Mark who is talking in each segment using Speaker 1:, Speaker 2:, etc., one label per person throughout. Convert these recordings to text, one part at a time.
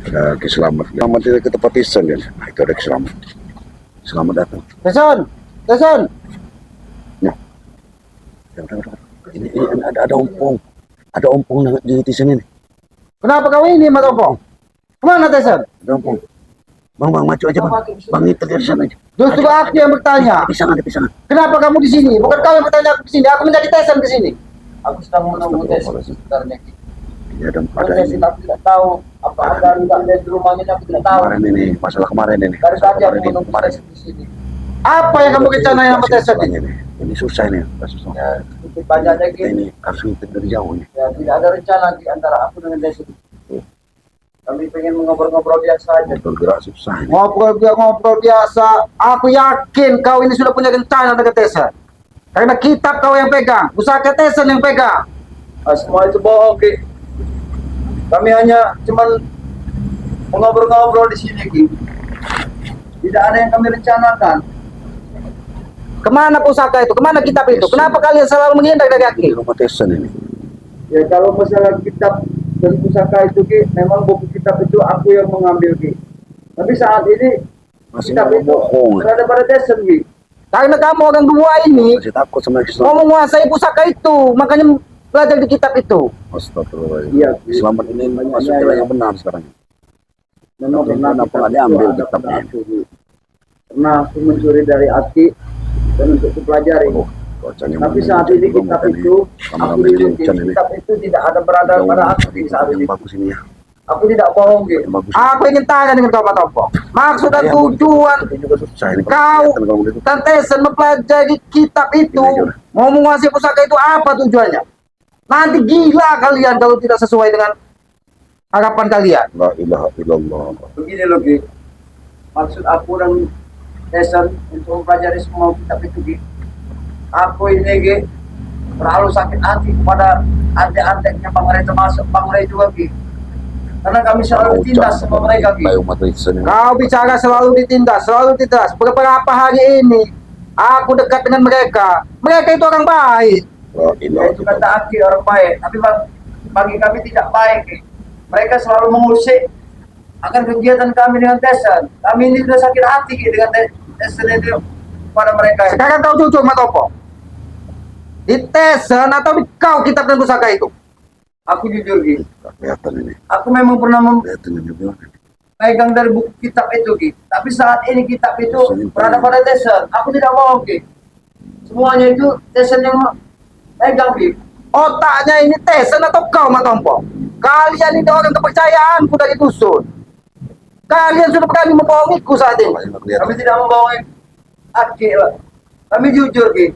Speaker 1: Ada Selamat. Selamat tidak ke tempat Tisan kan? Nah, itu ada Selamat. Selamat datang.
Speaker 2: Teson, Teson.
Speaker 1: Nah, ini ada ompong. Ada ompong di Tisan ini.
Speaker 2: Kenapa kau ini, Mas Ompong? Kemana Teson?
Speaker 1: Ada ompong. Bang, maju aja bang. Bang itu dari sana aja.
Speaker 2: Justru aku yang bertanya.
Speaker 1: Ada pisangan.
Speaker 2: Kenapa kamu di sini? Bukan kau yang bertanya aku di sini. Aku menjadi Teson di sini.
Speaker 3: Aku sedang menunggu Teson sebenarnya.
Speaker 1: Ya, ada
Speaker 3: Saya
Speaker 1: ini.
Speaker 3: tidak tahu apa ada enggak di rumahnya, aku tidak tahu.
Speaker 1: Kemarin ini, masalah kemarin ini.
Speaker 3: Dari tadi aku
Speaker 1: Kemarin
Speaker 3: menunggu
Speaker 1: kemarin.
Speaker 3: Teson di sini.
Speaker 2: Apa yang kamu rencanain sama Teson ini?
Speaker 1: Ini susah ini, susah.
Speaker 3: Ya, lebih banyak lagi.
Speaker 1: Ini harus ngintip dari jauh ini.
Speaker 3: Ya, tidak ada rencana di antara aku dengan Teson. Kami pengen ngobrol-ngobrol biasa aja.
Speaker 1: Betul gerak susah ini.
Speaker 2: Ngobrol biasa. Aku yakin kau ini sudah punya rencana dengan Teson. Karena kitab kau yang pegang, pusaka Teson yang pegang.
Speaker 3: Semua itu bohong, Ki. Kami hanya cuman ngobrol-ngobrol di sini, Ki. Tidak ada yang kami rencanakan.
Speaker 2: Kemana pusaka itu? Kemana kitab itu? Kenapa kalian selalu menghindar dari
Speaker 1: Di
Speaker 2: aku?
Speaker 1: rumah Tisan ini.
Speaker 3: Ya, kalau masalah kitab dan pusaka itu, Ki, memang buku kitab itu aku yang mengambil, Ki. Tapi saat ini
Speaker 1: Masih
Speaker 3: kitab itu
Speaker 1: bohong.
Speaker 3: berada pada Teson, Ki.
Speaker 2: Karena kamu orang dua ini
Speaker 1: Masih takut sama Islam.
Speaker 2: mau menguasai pusaka itu, makanya belajar di kitab itu.
Speaker 1: Astagfirullahaladzim.
Speaker 3: Iya.
Speaker 1: Selamat ini masuk
Speaker 3: Iya,
Speaker 1: jalan
Speaker 3: iya.
Speaker 1: yang benar sekarang.
Speaker 3: Memang
Speaker 1: Tapi
Speaker 3: pernah
Speaker 1: kenapa
Speaker 3: kitab
Speaker 1: nggak
Speaker 3: itu
Speaker 1: diambil
Speaker 3: ada
Speaker 1: kitabnya?
Speaker 3: pada aku, Ki. Pernah aku mencuri dari Aki dan untuk dipelajari.
Speaker 1: Oh, kocaknya
Speaker 3: Tapi
Speaker 1: mana
Speaker 3: saat ini kitab itu, aku lihat kitab itu tidak ada berada pada aku, Ki, saat ini.
Speaker 1: Yang bagus ini ya.
Speaker 3: Aku tidak bohong, Ki.
Speaker 1: Yang bagus.
Speaker 2: Aku ingin tanya dengan kau Pak Tompong. Maksud dan
Speaker 1: Iya,
Speaker 2: tujuan
Speaker 1: Ini juga susah ini.
Speaker 2: kau
Speaker 1: Kelihatan kalau begitu.
Speaker 2: dan Teson mempelajari kitab itu, mau menguasai pusaka itu apa tujuannya? Nanti gila kalian kalau tidak sesuai dengan harapan kalian.
Speaker 1: La ilaha illallah.
Speaker 3: Begini loh, Ki. Maksud aku dan Teson untuk mempelajari semua kitab itu, Ki. Aku ini, Ki, terlalu sakit hati kepada adik-adiknya Bang Ray, termasuk Bang Ray juga, Ki. Karena kami selalu ditindas sama mereka, Ki.
Speaker 1: Baik umat Kristen ini.
Speaker 2: Kau bicara selalu ditindas, selalu ditindas. Beberapa hari ini aku dekat dengan mereka. Mereka itu orang baik.
Speaker 1: La
Speaker 3: Ya,
Speaker 1: ilaha
Speaker 3: itu kata
Speaker 1: illallah.
Speaker 3: Aki, orang baik. Tapi bagi kami tidak baik, Ki. Mereka selalu mengusik akan kegiatan kami dengan Teson. Kami ini sudah sakit hati, Ki, dengan Teson itu pada mereka.
Speaker 2: Sekarang kau jujur Matopo. Di Teson atau di kau kitab dan pusaka itu?
Speaker 3: Aku jujur, Ki.
Speaker 1: Kelihatan ini.
Speaker 3: Aku memang pernah
Speaker 1: Kelihatan ini gimana?
Speaker 3: memegang dari buku kitab itu, Ki. Tapi saat ini kitab itu berada pada Teson. Aku tidak mau, Ki. Semuanya itu Teson yang megang, Ki.
Speaker 2: Otaknya ini Teson atau kau Matompo? Kalian ini orang kepercayaanku dari dusun. Kalian sudah berani membohongiku saat ini.
Speaker 3: Kami tidak membawa Aki, Pak. Kami jujur, Ki.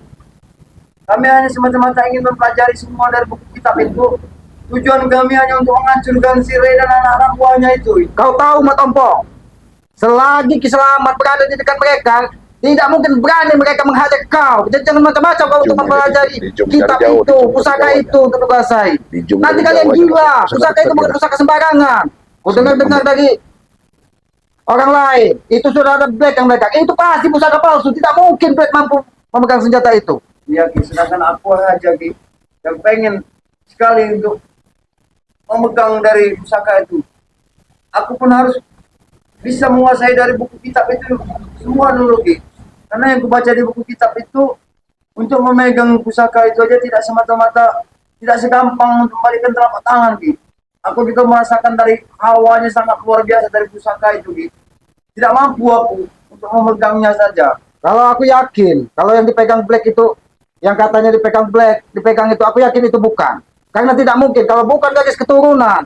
Speaker 3: Kami hanya semata-mata ingin mempelajari semua dari buku kitab itu. Tujuan kami hanya untuk menghancurkan si Ray dan anak-anak buahnya itu.
Speaker 2: Kau tahu Matompo? Selagi Kiselamat berada di dekat mereka, tidak mungkin berani mereka menghajar kau. Jadi jangan macam-macam kau untuk mempelajari kitab itu, pusaka itu untuk dikuasai. Nanti kalian gila. Pusaka itu bukan pusaka sembarangan. Kau dengar-dengar dari orang lain, itu sudah ada Black yang memegang. Itu pasti pusaka palsu. Tidak mungkin Black mampu memegang senjata itu.
Speaker 3: Iya, Ki. Sedangkan aku aja, Ki, yang pengen sekali untuk memegang dari pusaka itu. Aku pun harus bisa menguasai dari buku kitab itu semua dulu, Ki. Karena yang kubaca di buku kitab itu, untuk memegang pusaka itu aja tidak semata-mata, tidak segampang untuk membalikan telapak tangan, Ki. Aku juga merasakan dari hawanya sangat luar biasa dari pusaka itu, Ki. Tidak mampu aku untuk memegangnya saja.
Speaker 2: Kalau aku yakin, kalau yang dipegang Black itu, yang katanya dipegang Black, dipegang itu, aku yakin itu bukan. Karena tidak mungkin, kalau bukan garis keturunan,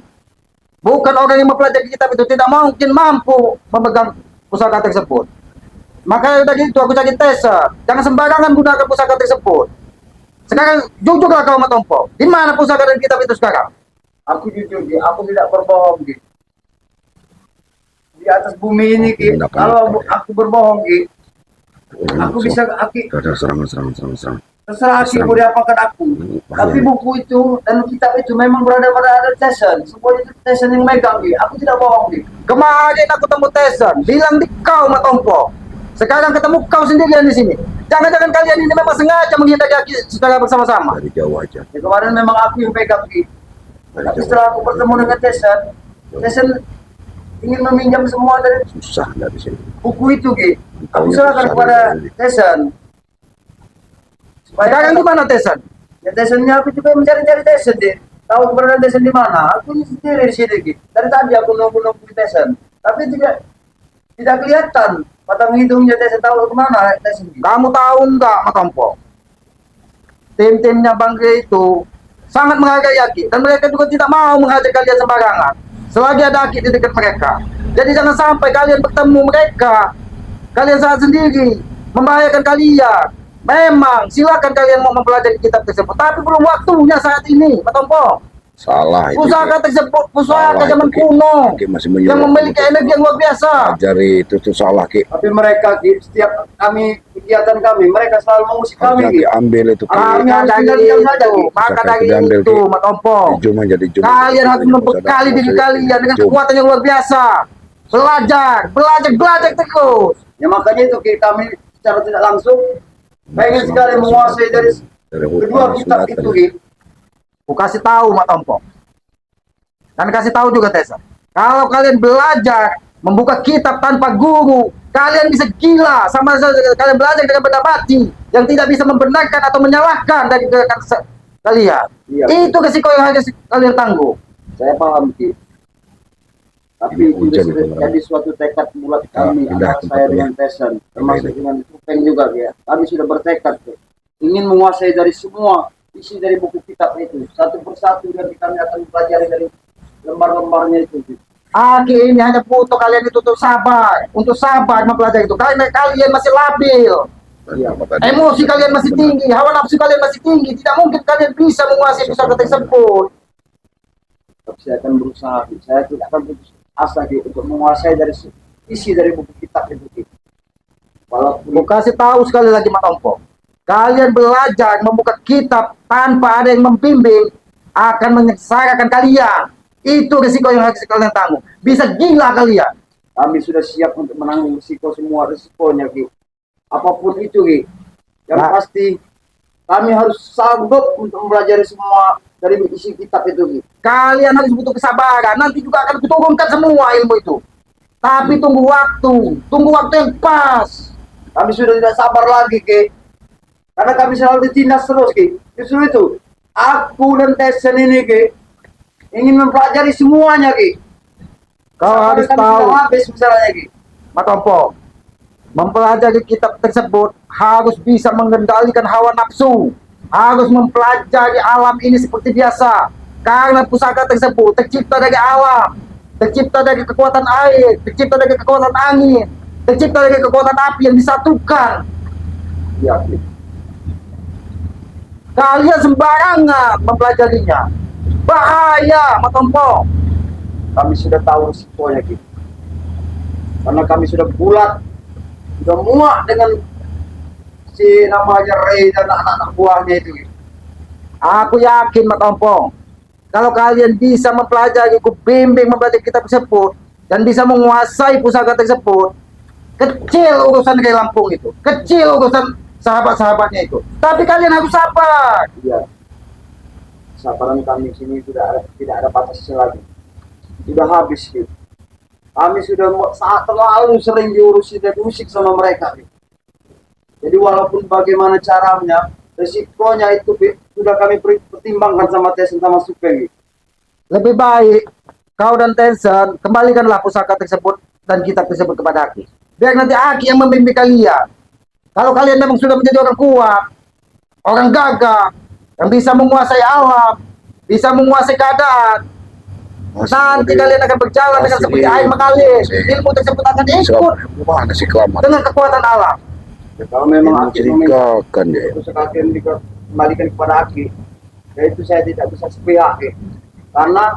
Speaker 2: bukan orang yang mempelajari kitab itu, tidak mungkin mampu memegang pusaka tersebut. Makanya dari itu aku cari Teson. Jangan sembarangan gunakan pusaka tersebut. Sekarang jujurlah kau Matompo. Di mana pusaka dan kitab itu sekarang?
Speaker 3: Aku jujur, Ki, aku tidak berbohong, Ki. Di atas bumi ini, Ki, kalau aku berbohong, Ki, aku bisa, Aki,
Speaker 1: Ada serangan.
Speaker 3: terserah Aki mau diapakan aku. Tapi buku itu dan kitab itu memang berada pada ada Teson. Semua itu Teson yang megang, Ki. Aku tidak bohong, Ki.
Speaker 2: Kemarin aku temu Teson, bilang di kau Matompo. Sekarang ketemu kau sendirian di sini. Jangan-jangan kalian ini memang sengaja menghindari aku secara bersama-sama.
Speaker 1: Dari jauh aja.
Speaker 3: Ya, kemarin memang aku yang pegang, Ki. Tapi setelah aku bertemu dengan Teson ingin meminjam semua dari
Speaker 1: Susah dari sini.
Speaker 3: buku itu, Ki. Aku
Speaker 1: Taunya
Speaker 3: serahkan
Speaker 1: susah
Speaker 3: kepada
Speaker 1: dari-
Speaker 3: Tesan.
Speaker 2: Sekarang di mana Tesan?
Speaker 3: Ya Tesannya aku juga mencari-cari Tesan, deh. Tahu keberadaan Tesan di mana? Aku ini sendiri di sini, Ki. Dari tadi aku nunggu-nunggu di Tesan. Tapi tidak kelihatan. Patang hidungnya Tesan tahu kemana Tesan, Ki.
Speaker 2: Kamu tahu enggak, Matompo? Tim-timnya Bangke itu sangat menghargai Aki dan mereka juga tidak mau menghajar kalian sembarangan selagi ada Aki di dekat mereka. Jadi jangan sampai kalian bertemu mereka, kalian saat sendiri membahayakan kalian. Memang silakan kalian mau mempelajari kitab tersebut, tapi belum waktunya saat ini, Matompo.
Speaker 1: Salah itu.
Speaker 2: Pusaka
Speaker 1: Ki.
Speaker 2: tersebut pusaka
Speaker 1: Salah
Speaker 2: zaman
Speaker 1: itu, Ki.
Speaker 2: kuno
Speaker 1: Ki masih
Speaker 2: yang
Speaker 1: menyuruh
Speaker 2: memiliki
Speaker 1: untuk
Speaker 2: energi yang luar biasa.
Speaker 1: Ajari itu tuh salah, Ki.
Speaker 3: Tapi mereka, Ki, setiap kami kegiatan kami, mereka selalu mengusik kami,
Speaker 1: Harusnya
Speaker 3: Ki.
Speaker 1: diambil itu, Ki.
Speaker 3: Kami
Speaker 2: Maka
Speaker 3: harus
Speaker 2: dari
Speaker 3: tinggal diam saja,
Speaker 2: itu,
Speaker 3: Ki.
Speaker 2: maka
Speaker 1: Pusaka
Speaker 2: dari
Speaker 1: itu diambil,
Speaker 2: itu,
Speaker 1: Ki.
Speaker 2: Matompo.
Speaker 1: Dijum aja, dijum.
Speaker 2: Kalian harus membekali diri kalian dengan kekuatan yang luar biasa. Belajar terus.
Speaker 3: Ya makanya itu, Ki, kami secara tidak langsung pengen sekali menguasai dari kedua kitab itu, Ki.
Speaker 2: Aku kasih tahu Matompo. Dan kasih tahu juga Tessa. Kalau kalian belajar membuka kitab tanpa guru, kalian bisa gila sama saja kalian belajar dengan benda mati yang tidak bisa membenarkan atau menyalahkan dari gerakan kalian.
Speaker 3: Iya.
Speaker 2: Itu resiko yang harus kalian tanggung.
Speaker 3: Saya paham, Ki. Tapi
Speaker 1: Ini
Speaker 3: itu
Speaker 1: hujan
Speaker 3: sudah
Speaker 1: itu,
Speaker 3: jadi suatu tekad bulat kami
Speaker 1: pindah
Speaker 3: antara
Speaker 1: tempat
Speaker 3: saya
Speaker 1: ini.
Speaker 3: dengan Tesan, termasuk
Speaker 1: Ini.
Speaker 3: dengan Supeng juga, ya. Kami sudah bertekad, Ki. Ingin menguasai dari semua isi dari buku kitab itu satu persatu, dan kami akan pelajari dari lembar-lembarnya itu, Ki.
Speaker 2: Aki ini hanya butuh kalian itu untuk sabar mempelajari itu. Karena kalian masih labil, emosi kalian masih tinggi, hawa nafsu kalian masih tinggi. Tidak mungkin kalian bisa menguasai pusaka tersebut.
Speaker 3: Tapi saya akan berusaha, Ki. Saya tidak akan putus asa, Ki, untuk menguasai dari isi dari buku kitab itu, Ki. Walaupun
Speaker 2: Aku kasih tahu sekali lagi Matompo. Kalian belajar membuka kitab tanpa ada yang membimbing akan menyengsarakan kalian. Itu risiko yang harus kalian tanggung. Bisa gila kalian.
Speaker 3: kami sudah siap untuk menanggung risiko, semua risikonya, Ki. Apapun itu, Ki. Yang
Speaker 2: Nah.
Speaker 3: pasti kami harus sanggup untuk mempelajari semua dari isi kitab itu, Ki.
Speaker 2: Kalian harus butuh kesabaran. Nanti juga akan kuturunkan semua ilmu itu. Tapi tunggu waktu yang pas.
Speaker 3: Kami sudah tidak sabar lagi, Ki. Karena kami selalu ditindas terus, Ki. Justru itu, aku dan Tesan ini, Ki, ingin mempelajari semuanya, Ki.
Speaker 2: Kau
Speaker 3: Sampai
Speaker 2: harus
Speaker 3: kami
Speaker 2: tahu,
Speaker 3: sudah habis misalnya, Ki.
Speaker 2: Matompo. Mempelajari kitab tersebut harus bisa mengendalikan hawa nafsu. Harus mempelajari alam ini seperti biasa. Karena pusaka tersebut tercipta dari alam. Tercipta dari kekuatan air. Tercipta dari kekuatan angin. Tercipta dari kekuatan api yang disatukan.
Speaker 3: Ya, Ki.
Speaker 2: Kalian sembarangan mempelajarinya. Bahaya, Matompo.
Speaker 3: Kami sudah tahu risikonya, Ki. Karena kami sudah bulat, sudah muak dengan si namanya Ray dan anak-anak buahnya itu, Ki.
Speaker 2: Aku yakin, Matompo, kalau kalian bisa mempelajari, ku bimbing mempelajari kitab tersebut dan bisa menguasai pusaka tersebut, kecil urusan Ray Lampung itu, kecil urusan sahabat-sahabatnya itu. Tapi kalian harus sabar.
Speaker 3: Iya. Sabaran kami sini tidak ada batasnya lagi. Sudah habis, Ki. Kami sudah saat terlalu sering diurusi dan diusik sama mereka, Ki. Jadi walaupun bagaimana caranya, resikonya itu, Ki, sudah kami pertimbangkan sama Tesan sama Supeng, Ki.
Speaker 2: Lebih baik kau dan Tesan kembalikanlah pusaka tersebut dan kitab tersebut kepada Aki. Biar nanti Aki yang membimbing kalian. Kalau kalian memang sudah menjadi orang kuat, orang gagah, yang bisa menguasai alam, bisa menguasai keadaan, nanti kalian akan berjalan dengan seperti air mengalir. Ilmu tersebut akan ikut
Speaker 1: Mana sih kelamat?
Speaker 2: dengan kekuatan alam.
Speaker 3: Ya, kalau memang Aki meminta
Speaker 1: Menceritakan dia.
Speaker 3: pusaka yang dikembalikan kepada Aki, ya itu saya tidak bisa sepihak, Ki. Karena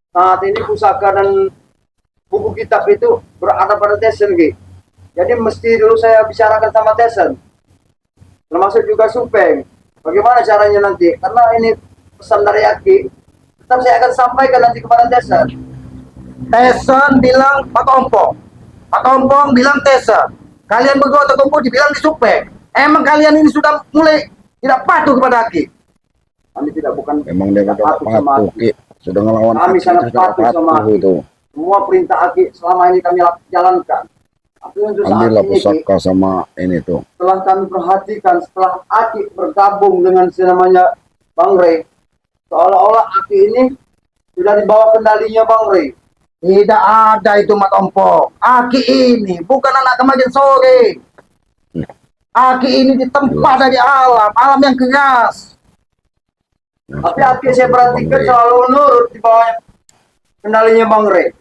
Speaker 3: saat ini pusaka dan buku kitab itu berada pada Tesan, Ki. Jadi mesti dulu saya bicarakan sama Tesan, termasuk juga Supeng. Bagaimana caranya nanti? Karena ini pesan dari Aki, tetap saya akan sampaikan nanti kepada Tesan.
Speaker 2: Tesan bilang Matompo, Matompo bilang Tesan. Kalian berdua terkumpul dibilang di Supeng. Emang kalian ini sudah mulai tidak patuh kepada Aki.
Speaker 3: Kami tidak bukan
Speaker 1: Memang dia
Speaker 3: tidak
Speaker 1: kagak
Speaker 3: patuh sama
Speaker 1: patuh,
Speaker 3: Aki.
Speaker 1: Ki. Sudah ngelawan
Speaker 3: Kami
Speaker 1: Aki,
Speaker 3: sangat
Speaker 1: kagak
Speaker 3: patuh sama Aki.
Speaker 1: itu.
Speaker 3: Semua perintah Aki selama ini kami jalankan. Tapi untuk saat
Speaker 1: Ambillah
Speaker 3: ini, Ki,
Speaker 1: pusaka sama ini tuh.
Speaker 3: setelah kami perhatikan, setelah Aki bergabung dengan si namanya Bang Rey, seolah-olah Aki ini sudah dibawa kendalinya Bang Rey.
Speaker 2: Tidak ada itu Mat Ompong. Aki ini bukan anak kemarin sore. Aki ini ditempa dari alam, alam yang keras.
Speaker 3: Tapi Aki saya perhatikan selalu menurut di bawah kendalinya Bang Rey.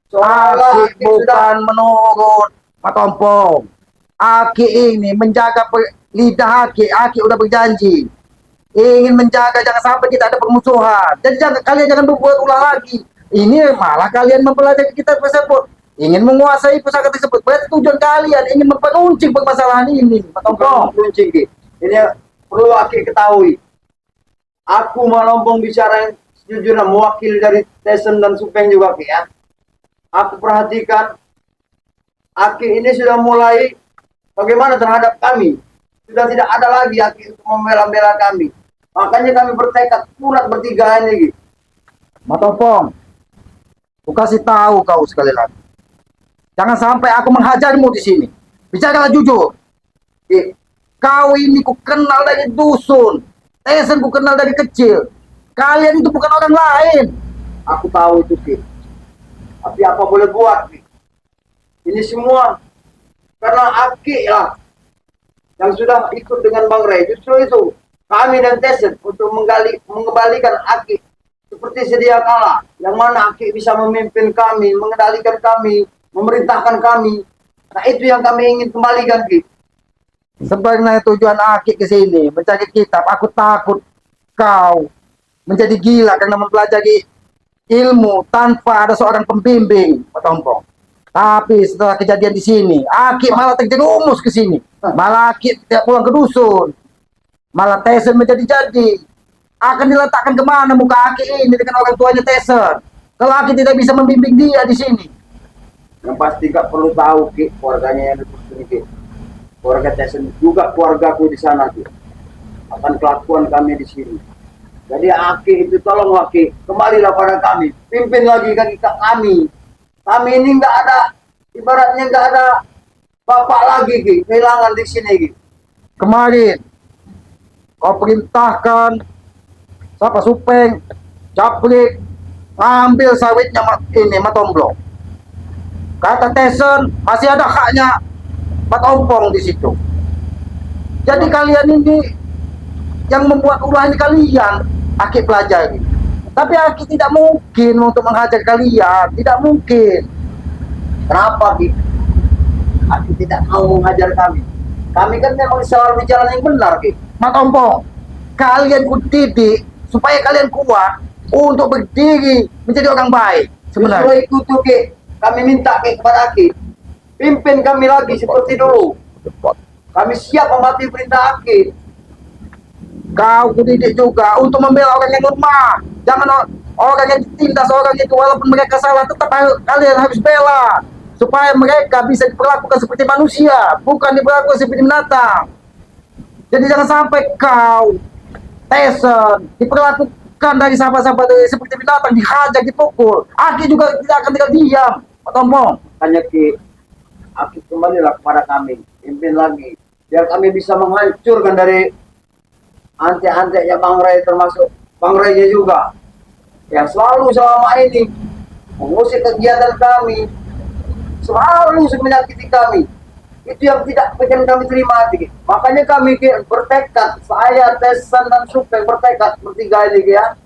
Speaker 3: Seolah-olah
Speaker 2: Aki
Speaker 3: Aki sudah
Speaker 2: bukan menurut Mat Ompong. Aki ini menjaga lidah Aki. Aki udah berjanji ingin menjaga jangan sampai kita ada permusuhan. Jadi kalian jangan berbuat ulah lagi. Ini malah kalian mempelajari kita tersebut, ingin menguasai pusaka tersebut. Berarti tujuan kalian ingin memperuncing permasalahan ini, Mat Ompong.
Speaker 3: Kuncing, Ki. Ini yang perlu Aki ketahui. Aku Malompong bicara yang sejujurnya mewakili dari Tesen dan Supeng juga, Ki, ya. Aku perhatikan Aki ini sudah mulai bagaimana terhadap kami. Sudah tidak ada lagi Aki untuk membela-bela kami. Makanya kami bertekad bulat bertiga ini, Ki.
Speaker 2: Mat Ompong, aku kasih tahu kau sekali lagi. Jangan sampai aku menghajarmu di sini. Bicaralah jujur.
Speaker 3: Ki,
Speaker 2: Kau ini ku kenal dari dusun. Tesen ku kenal dari kecil. Kalian itu bukan orang lain.
Speaker 3: aku tahu itu, Ki. Tapi apa boleh buat, Ki? Ini semua karena Aki lah yang sudah ikut dengan Bang Rey. Justru itu kami dan Tesen untuk mengembalikan Aki seperti sedia kala, yang mana Aki bisa memimpin kami, mengendalikan kami, memerintahkan kami. Nah, itu yang kami ingin kembalikan, Ki.
Speaker 2: Sebenarnya tujuan Aki ke sini mencari kitab. Aku takut kau menjadi gila karena mempelajari ilmu tanpa ada seorang pembimbing, Mat Ompong. Tapi setelah kejadian di sini, Aki malah terjerumus ke sini. Malah Aki tidak pulang ke dusun. Malah Tesen menjadi-jadi. Akan diletakkan kemana muka Aki ini dengan orang tuanya Tesen? Kalau Aki tidak bisa membimbing dia di sini.
Speaker 3: Yang pasti Kak perlu tahu, Ki, keluarganya yang di sini, Ki. Keluarga Tesen juga keluargaku di sana, Ki. Akan kelakuan kami di sini. Jadi Aki itu tolong Aki, kembalilah pada kami, pimpin lagi kami. Kami ini nggak ada, ibaratnya nggak ada bapak lagi, Ki. Kehilangan di sini, Ki.
Speaker 2: Kemarin kau perintahkan siapa Supeng, Caplik, ngambil sawitnya ini Mat Ompong. Kata Tesen masih ada haknya Mat Ompong di situ. Jadi kalian ini yang membuat ulah ini kalian, Aki pelajari. Tapi Aki tidak mungkin untuk menghajar kalian, tidak mungkin.
Speaker 3: Kenapa, Ki? Aki tidak mau menghajar kami. Kami kan memang selalu di jalan yang benar, Ki.
Speaker 2: Mat Ompong, kalian didik supaya kalian kuat untuk berdiri menjadi orang baik.
Speaker 3: Justru
Speaker 2: Sebenarnya
Speaker 3: itu tuh, Ki. Kami minta, Ki, kepada Aki. Pimpin kami lagi seperti dulu.
Speaker 1: Cepat.
Speaker 3: Kami siap mematuhi perintah Aki.
Speaker 2: kau kudidik juga untuk membela orang yang lemah. Jangan orang yang ditindas orang itu walaupun mereka salah tetap kalian harus bela supaya mereka bisa diperlakukan seperti manusia, bukan diperlakukan seperti binatang. Jadi jangan sampai kau Tesen diperlakukan dari sahabat-sahabat seperti binatang, dihajar, dipukul. Aki juga tidak akan tinggal diam. Otomo.
Speaker 3: Hanya Ki, Aki kembalilah kepada kami. Pimpin lagi. Biar kami bisa menghancurkan dari antek-anteknya Bang Rey, termasuk Bang Rey juga. Yang selalu selama ini mengusir kegiatan kami. Selalu menyakiti kami. Itu yang tidak bikin kami terima, Ki. Makanya kami, Ki, bertekad. Saya, Tesen, dan Supeng bertekad bertiga ini, Ki, ya.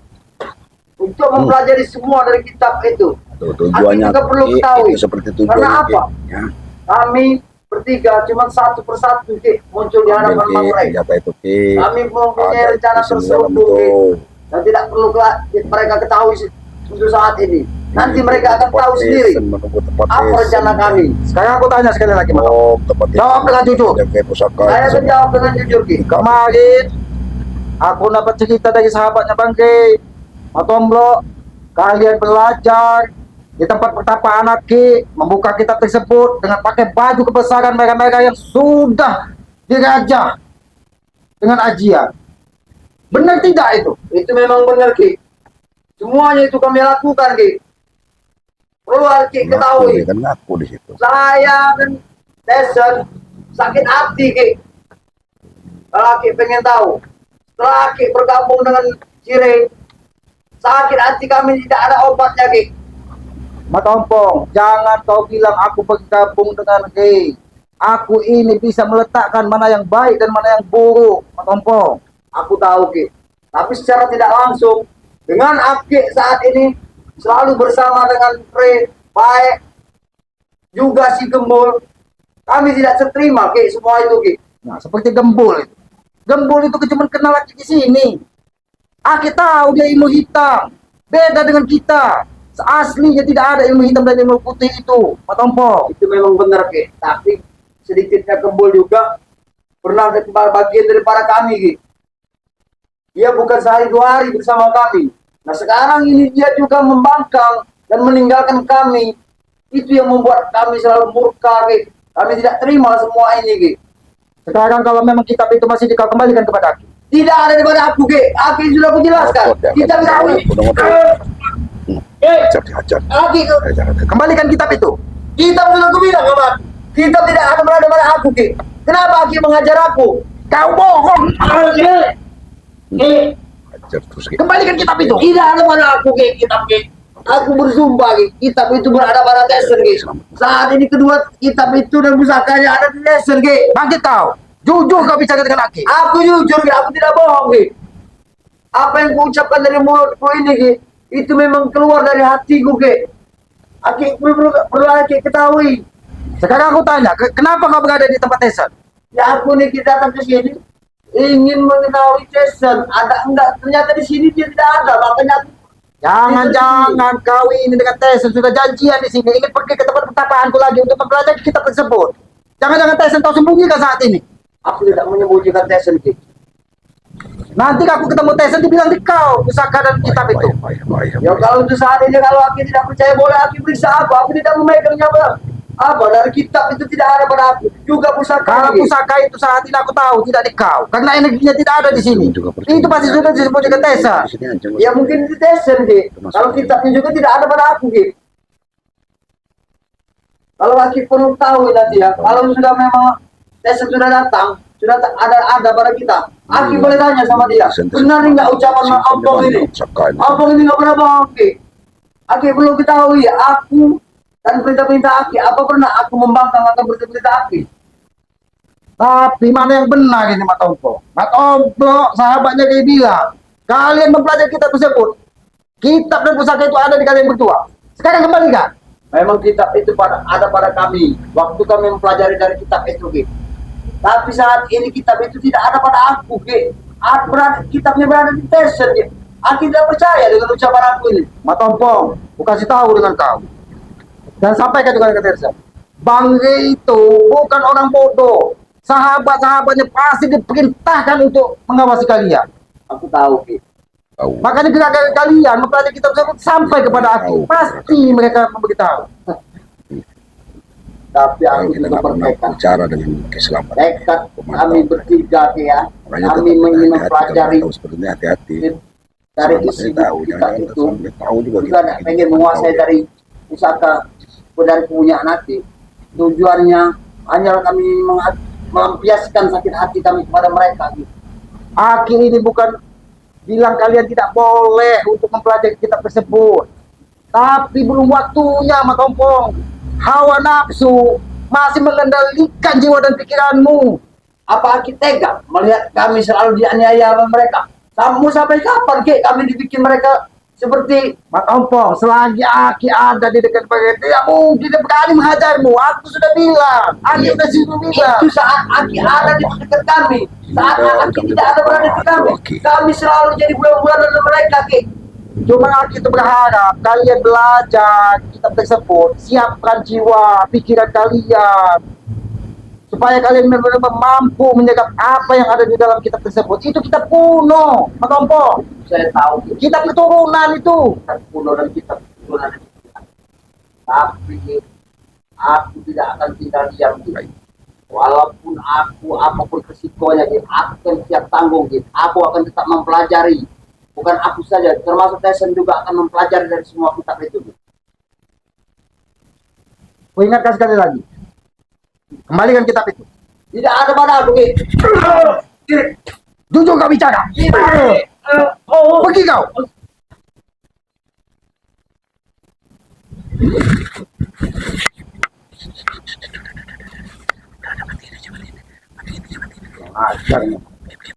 Speaker 3: Untuk mempelajari semua dari kitab itu.
Speaker 1: Tujuannya
Speaker 3: Aki juga perlu ketahui.
Speaker 1: itu seperti tujuannya.
Speaker 3: Karena apa?
Speaker 1: Ya.
Speaker 3: Kami bertiga cuma satu persatu, Ki, muncul di hadapan Bang Rey.
Speaker 1: Senjata itu Ki.
Speaker 3: Kami mempunyai
Speaker 1: Ada
Speaker 3: rencana
Speaker 1: itu sembilan
Speaker 3: terselubung, Ki.
Speaker 1: itu.
Speaker 3: Dan tidak perlu mereka ketahui untuk saat ini. Nanti mereka akan tahu sendiri apa rencana kami.
Speaker 2: Sekarang aku tanya sekali lagi, Mat.
Speaker 1: Oh, tepat
Speaker 2: Jawab dengan jujur.
Speaker 1: Jaga pusaka.
Speaker 3: Saya akan jawab dengan jujur, Ki.
Speaker 2: Kemarin aku dapat cerita dari sahabatnya Bang Rey, Mat Ompong, kalian belajar di tempat pertapaan Aki, membuka kitab tersebut dengan pakai baju kebesaran mereka-mereka yang sudah dirajah dengan ajian. Benar tidak itu?
Speaker 3: Itu memang benar, Ki. Semuanya itu kami lakukan, Ki. Perlu Aki ketahui.
Speaker 1: Dia kan ngaku di situ.
Speaker 3: Saya dan Tyson sakit hati Ki. Kalau Aki pengen tahu, setelah Aki bergabung dengan Cire, sakit hati kami tidak ada obatnya Ki.
Speaker 2: Matompong, jangan kau bilang aku bergabung dengan gay. Aku ini bisa meletakkan mana yang baik dan mana yang buruk, Matompong.
Speaker 3: Aku tahu Ki, tapi secara tidak langsung dengan Aki saat ini selalu bersama dengan Pre, baik juga si Gembul, kami tidak seterima Ki semua itu Ki.
Speaker 2: Nah, seperti Gembul itu. Gembul itu cuma kenal lagi di sini. Aki tahu dia ilmu hitam, beda dengan kita. Aslinya tidak ada ilmu hitam dan ilmu putih itu, Matompong.
Speaker 3: Itu memang benar Ki, tapi sedikitnya Gembul juga pernah bagian daripada kami Ki. Dia bukan sehari dua hari bersama kami. Nah sekarang ini dia juga membangkang dan meninggalkan kami. Itu yang membuat kami selalu murka Ki. Kami tidak terima semua ini Ki.
Speaker 2: Sekarang kalau memang kitab itu masih dikau kembalikan kepada Aki.
Speaker 3: Tidak ada daripada aku Ki. Aku sudah menjelaskan. Kita tidak
Speaker 1: Hajar, dihajar.
Speaker 3: Aki,
Speaker 2: Kembalikan kitab itu.
Speaker 3: kita sudah aku bilang kawan. Kita tidak ada berada pada aku Ki. Kenapa Aki mengajar aku?
Speaker 2: Kau bohong.
Speaker 1: Hajar terus.
Speaker 2: Kembalikan kitab itu.
Speaker 3: Tidak ada pada aku Ki, kitab Ki. Aku bersumpah Ki, kitab itu berada pada Tyson Ki. Saat ini kedua kitab itu dan pusakanya ada di Tyson Ki.
Speaker 2: Bangkit kau. Jujur kau bicara dengan Aki.
Speaker 3: Aku jujur Ki, aku tidak bohong Ki. Apa yang kuucapkan dari mulutku ini Ki, itu memang keluar dari hatiku Ki. Aki perlu Aki ketahui.
Speaker 2: Sekarang aku tanya, kenapa kau berada di tempat Tyson?
Speaker 3: Ya aku nih kita datang ke sini ingin mengetahui Tyson ada enggak, ternyata di sini dia tidak ada, makanya
Speaker 2: Jangan-jangan kau ini dengan Tyson sudah janjian di sini, ingin pergi ke tempat pertapaanku lagi untuk mempelajari kitab tersebut. Jangan-jangan Tyson kau sembunyikan saat ini.
Speaker 3: aku tidak menyembunyikan Tyson Ki.
Speaker 2: Nanti aku ketemu Tyson dibilang di kau pusaka dan kitab itu.
Speaker 3: Ya kalau itu saat ini kalau Aki tidak percaya boleh Aki periksa aku tidak memegangnya Bang. Apa dari kitab itu tidak ada pada aku, juga pusaka.
Speaker 2: Kalau
Speaker 3: Ki.
Speaker 2: pusaka itu saat ini aku tahu tidak di kau, karena energinya tidak ada di sini. Itu pasti sudah disembunyikan Tyson.
Speaker 3: Ya mungkin di Tyson Ki. Kalau kitabnya juga tidak ada pada aku Ki. Kalau Aki perlu tahu nanti ya, kalau sudah memang Tyson sudah datang, sudah ada pada kita, Aki boleh tanya sama dia, benar nggak ucapan Ampong ini? Ampong ini nggak pernah bohong Ki. Aki perlu ketahui ya, aku dan perintah-perintah Aki, apa pernah aku membangkang akan perintah Aki?
Speaker 2: Tapi mana yang benar ini Matompo? Matompo sahabatnya dia bilang, kalian mempelajari kitab tersebut. Kitab dan pusaka itu ada di kalian berdua. Sekarang kembalikan.
Speaker 3: Memang kitab itu ada pada kami, waktu kami mempelajari dari kitab itu Ki. Tapi saat ini kitab itu tidak ada pada aku Ki. Kitabnya berada di Tyson Ki. Aki tidak percaya dengan ucapan aku ini.
Speaker 2: Matompo, aku kasih tahu dengan kau. Dan sampaikan juga ke Tyson. Bang Rey itu bukan orang bodoh. Sahabat-sahabatnya pasti diperintahkan untuk mengawasi kalian.
Speaker 3: Aku tahu Ki.
Speaker 2: Makanya bila kalian mempelajari kitab tersebut sampai kepada aku, pasti mereka memberitahu.
Speaker 3: Tapi aku
Speaker 1: Kita
Speaker 3: juga
Speaker 1: nggak pernah
Speaker 3: bertekad.
Speaker 1: bicara dengan keselamatan.
Speaker 3: Tekad kami bertiga Ki ya. Kami ingin mempelajari
Speaker 1: Sepertinya hati-hati.
Speaker 3: dari isi
Speaker 1: tahu,
Speaker 3: kitab
Speaker 1: jangan
Speaker 3: itu.
Speaker 1: sampai tahu juga
Speaker 3: Juga pengen menguasai dari pusaka dari punya nanti. Tujuannya hanya kami melampiaskan sakit hati kami kepada mereka. Gitu.
Speaker 2: Aki ini bukan bilang kalian tidak boleh untuk mempelajari kitab tersebut. Tapi belum waktunya, Matompong. Hawa nafsu masih mengendalikan jiwa dan pikiranmu.
Speaker 3: Apa Aki tega melihat kami selalu dianiaya oleh mereka? Sampai kapan Ki kami dibikin mereka seperti
Speaker 2: Matompong, selagi Aki ada di dekat mereka, tidak mungkin dia berani menghajarmu. Aku sudah bilang, Aki sudah bilang.
Speaker 3: itu saat Aki ada di dekat kami. Saat Aki tidak ada berada di kami, kami selalu jadi bulan-bulan oleh mereka Ki.
Speaker 2: Cuma Aki itu berharap kalian belajar kitab tersebut, siapkan jiwa, pikiran kalian, supaya kalian benar-benar mampu menyerap apa yang ada di dalam kitab tersebut. Itu kitab kuno, Matompong.
Speaker 3: Saya tahu Ki.
Speaker 2: Kitab keturunan itu.
Speaker 3: Kitab kuno dan kitab keturunan. Tapi aku tidak akan tinggal diam Ki. Walaupun aku apapun resikonya Ki, aku akan siap tanggung Ki. Aku akan tetap mempelajari. Bukan aku saja, termasuk Tyson juga akan mempelajari dari semua kitab itu.
Speaker 2: Ku ingatkan sekali lagi. Kembalikan kitab itu. Tidak ada pada aku, Ki. Jujur kau bicara. Pergi kau. Ajar.